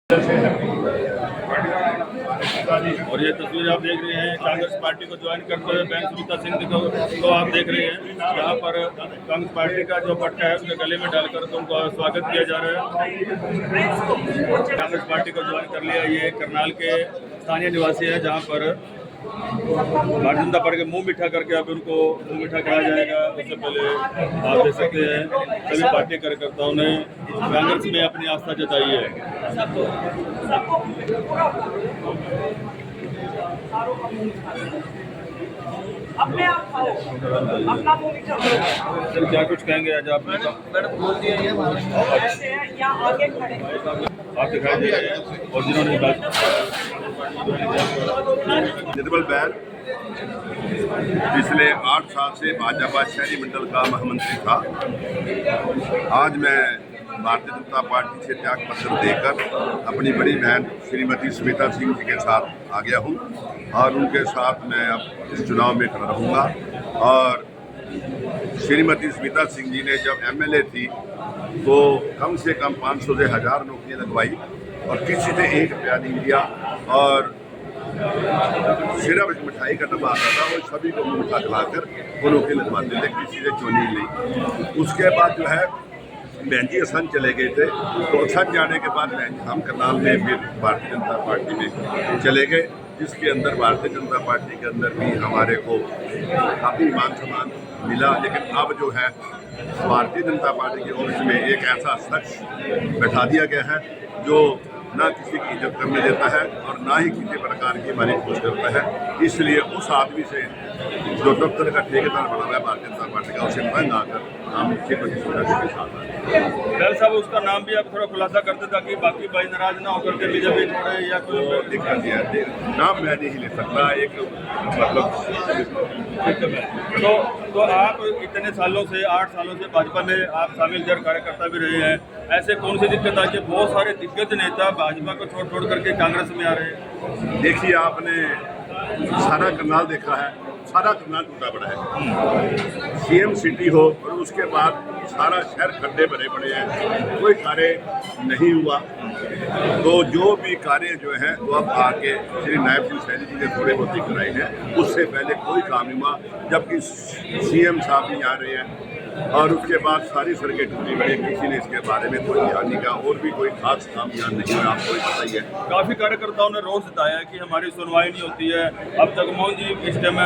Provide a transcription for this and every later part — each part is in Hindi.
और ये तस्वीर आप देख रहे हैं कांग्रेस पार्टी को ज्वाइन करते हुए बहन सुनीता सिंह को आप देख रहे हैं। यहाँ पर कांग्रेस पार्टी का जो पट्टा है उसके गले में डालकर उनको स्वागत किया जा रहा है। कांग्रेस पार्टी को ज्वाइन कर लिया। ये करनाल के स्थानीय निवासी है, जहाँ पर भारतीय जनता पार्टी के मुंह मीठा करके अब उनको मुंह मीठा कहा जाएगा। उससे पहले आप देख सकते हैं सभी पार्टी कार्यकर्ताओं ने कांग्रेस में अपनी आस्था जताई है। अपने आप खाओ, अपना मुंह मीठा करो। सर क्या कुछ कहेंगे आज आप? मैडम बोल दिया ये ऐसे हैं या आगे खड़े आप दिखाई दे रहे हैं और जिन्होंने बात निर्मल बैर पिछले 8 साल से भाजपा शहरी मंडल का महामंत्री था। आज मैं भारतीय जनता पार्टी से त्याग पत्र देकर अपनी बड़ी बहन श्रीमती सुनीता सिंह जी के साथ आ गया हूं और उनके साथ मैं अब इस चुनाव में खड़ा रहूँगा। और श्रीमती सुनीता सिंह जी ने जब एमएलए थी तो कम से कम 500 से 1000 नौकरियाँ लगवाई और किसी ने 1 रुपया नहीं दिया। और सिर्फ एक मिठाई का डब्बा आता था, वो सभी को मिठा खिलाकर वो नौकरी लगवाते थे, किसी से चोरी नहीं। उसके बाद जो है बहन जी असंध चले गए थे, तो असंध जाने के बाद बहन हम करनाल में फिर भारतीय जनता पार्टी में चले गए, जिसके अंदर भारतीय जनता पार्टी के अंदर भी हमारे को काफ़ी मान सम्मान मिला। लेकिन अब जो है भारतीय जनता पार्टी की ऑफिस में एक ऐसा शख्स बैठा दिया गया है जो ना किसी की इज्जत करने देता है और ना ही किसी प्रकार की हमारी खोज करता है। इसलिए उस आदमी से जो दफ्तर का ठेकेदार बना हुआ है भारतीय जनता पार्टी का, उसे तंग आकर हम श्रीमती सुनीता के साथ आए। डर साहब उसका नाम भी आप थोड़ा खुलासा करते ताकि बाकी भाई नाराज ना होकर के बीजेपी छोड़े या कोई दिक्कत है। नाम मैं नहीं ले सकता, एक मतलब तो आप इतने सालों से 8 सालों से भाजपा में आप शामिल जर कार्यकर्ता भी रहे हैं। ऐसे कौन सी दिक्कत आई कि बहुत सारे दिग्गज नेता भाजपा को छोड़ करके कांग्रेस में आ रहे हैं? देखिए, आपने सारा करनाल देखा है, सारा करनाल टूटा पड़ा है। सीएम सिटी हो और उसके बाद सारा शहर खड्डे भरे पड़े हैं, कोई कार्य नहीं हुआ। तो जो भी कार्य जो है वो अब आके श्री नायब सिंह सैनी जी ने थोड़े बहुत कराए हैं, उससे पहले कोई काम नहीं हुआ। जबकि सीएम साहब भी आ रहे हैं और उसके बाद सारी सड़कें टूटी पड़ी, किसी ने इसके बारे में कोई ध्यान नहीं कहा और भी कोई खास काम यहाँ नहीं हुआ। आपको भी पता ही है, काफ़ी कार्यकर्ताओं ने रोष जताया कि हमारी सुनवाई नहीं होती है। अब जगमोहन जी इस टाइम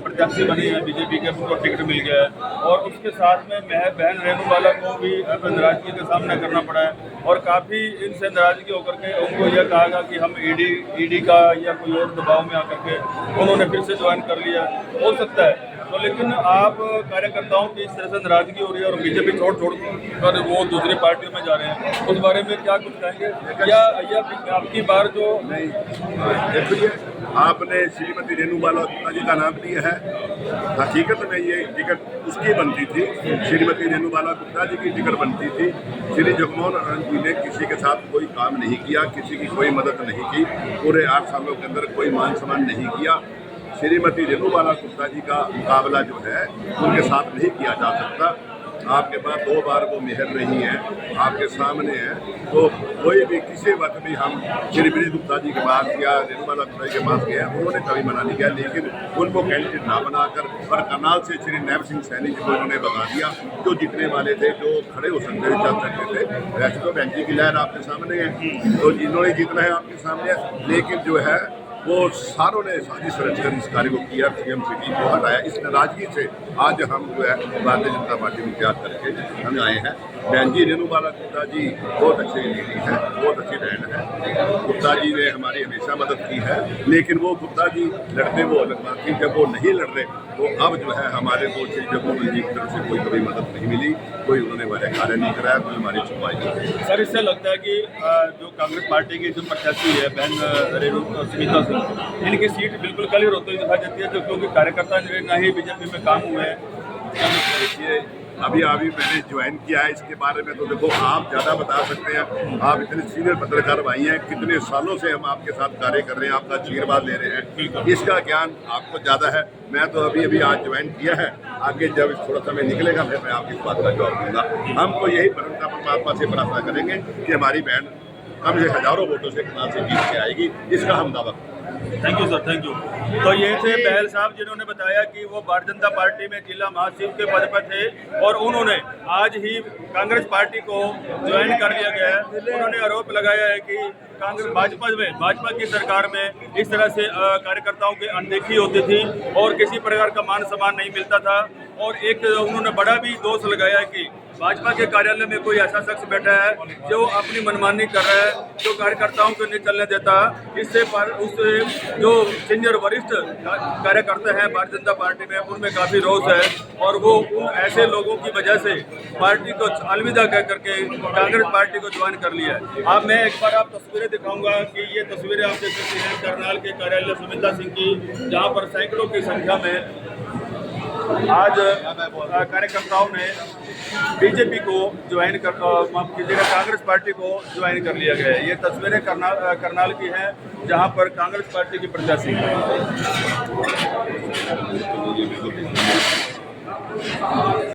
प्रत्याशी बनी है बीजेपी के, उनको टिकट मिल गया है और उसके साथ में बहन रेणुबाला को भी नाराजगी का सामना करना पड़ा है और काफ़ी इनसे नाराजगी होकर के उनको यह कहा गया कि हम ईडी का या कोई और दबाव में आकर के उन्होंने फिर से ज्वाइन कर लिया। हो सकता है तो, लेकिन आप कार्यकर्ताओं की इस तरह से नाराजगी हो रही है और बीजेपी छोड़ कर वो दूसरी पार्टियों में जा रहे हैं, उस बारे में क्या कुछ कहेंगे? या आपकी बार जो नहीं देखिए, आपने श्रीमती रेणुबाला गुप्ता जी का नाम लिया है। हकीकत में ये टिकट उसकी बनती थी, श्रीमती रेणुबाला गुप्ता जी की टिकट बनती थी। श्री जगमोहन आनंद जी ने किसी के साथ कोई काम नहीं किया, किसी की कोई मदद नहीं की, पूरे 8 सालों के अंदर कोई मान सम्मान नहीं किया। श्रीमती रेणुबाला गुप्ता जी का मुकाबला जो है उनके साथ नहीं किया जा सकता। आपके पास 2 बार वो मेहर रही है, आपके सामने है। तो कोई भी किसी वक्त भी हम श्रीमती गुप्ता जी के पास या रेणुबाला गुप्ता जी के पास गए, उन्होंने कभी मना नहीं किया। लेकिन उनको कैंडिडेट ना बनाकर और करनाल से श्री नायब सिंह सैनी जी को उन्होंने बता दिया, जो जीतने वाले थे, जो खड़े हो सकते थे, चल सकते थे। वैसे तो बहन जी की लहर आपके सामने है, तो जिन्होंने जीतना है आपके सामने है। लेकिन जो है वो सारों ने साजिश रचकर इस कार्य को किया, सीएम सिटी को हटाया। इस नाराजगी से आज हम जो है भारतीय जनता पार्टी में त्याग करके हम आए हैं। बहन जी रेणुबाला गुप्ता जी बहुत अच्छे लेडी हैं, बहुत अच्छी बहन है। गुप्ता जी ने हमारी हमेशा मदद की है, लेकिन वो गुप्ता जी लड़ते वो अलग बात थी। जब वो नहीं लड़ रहे तो अब जो है हमारे को श्री जगमोहन जी की तरफ से कोई कभी मदद नहीं मिली, कोई उन्होंने हमारे कार्य नहीं कराया, कोई हमारी सुनवाई नहीं। सर इससे लगता है कि जो कांग्रेस पार्टी की जो प्रत्याशी है बहन सुनीता सिंह, इनकी सीट बिल्कुल क्लियर होती हुई दिखाई देती है, जो क्योंकि कार्यकर्ता ना ही बीजेपी में काम हुए हैं। देखिए, अभी मैंने ज्वाइन किया है, इसके बारे में तो देखो आप ज़्यादा बता सकते हैं। आप इतने सीनियर पत्रकार भाई हैं, कितने सालों से हम आपके साथ कार्य कर रहे हैं, आपका आशीर्वाद ले रहे हैं, इसका ज्ञान आपको ज़्यादा है। मैं तो अभी आज ज्वाइन किया है, आगे जब थोड़ा समय निकलेगा फिर मैं आपकी इस बात का जवाब दूंगा। हम तो यही परमात्मा से प्रार्थना करेंगे कि हमारी बहन कम से हजारों वोटों से करनाल से जीत के आएगी, इसका हम दावा करते हैं। Thank you sir, thank you. तो ये थे बहल साहब जिन्होंने बताया कि वो भारतीय जनता पार्टी में जिला महासचिव के पद पर थे और उन्होंने आज ही कांग्रेस पार्टी को ज्वाइन कर लिया गया है। उन्होंने आरोप लगाया है कि कांग्रेस भाजपा की सरकार में इस तरह से कार्यकर्ताओं की अनदेखी होती थी और किसी प्रकार का मान सम्मान नहीं मिलता था। और एक उन्होंने बड़ा भी दोष लगाया है कि भाजपा के कार्यालय में कोई ऐसा शख्स बैठा है जो अपनी मनमानी कर रहा है, जो कार्यकर्ताओं को नहीं चलने देता। इससे उससे जो सीनियर वरिष्ठ कार्यकर्ता हैं भारतीय जनता पार्टी में, उनमें काफ़ी रोष है और वो उन ऐसे लोगों की वजह से पार्टी को अलविदा कह करके कांग्रेस पार्टी को ज्वाइन कर लिया है। अब मैं एक बार आप तस्वीरें दिखाऊंगा कि ये तस्वीरें आप देख सकते हैं करनाल के कार्यालय सुमिता सिंह की, जहाँ पर सैकड़ों की संख्या में आज कार्यकर्ताओं ने बीजेपी को ज्वाइन कर माफ कीजिएगा कांग्रेस पार्टी को ज्वाइन कर लिया गया है। ये तस्वीरें करनाल की हैं जहां पर कांग्रेस पार्टी की प्रत्याशी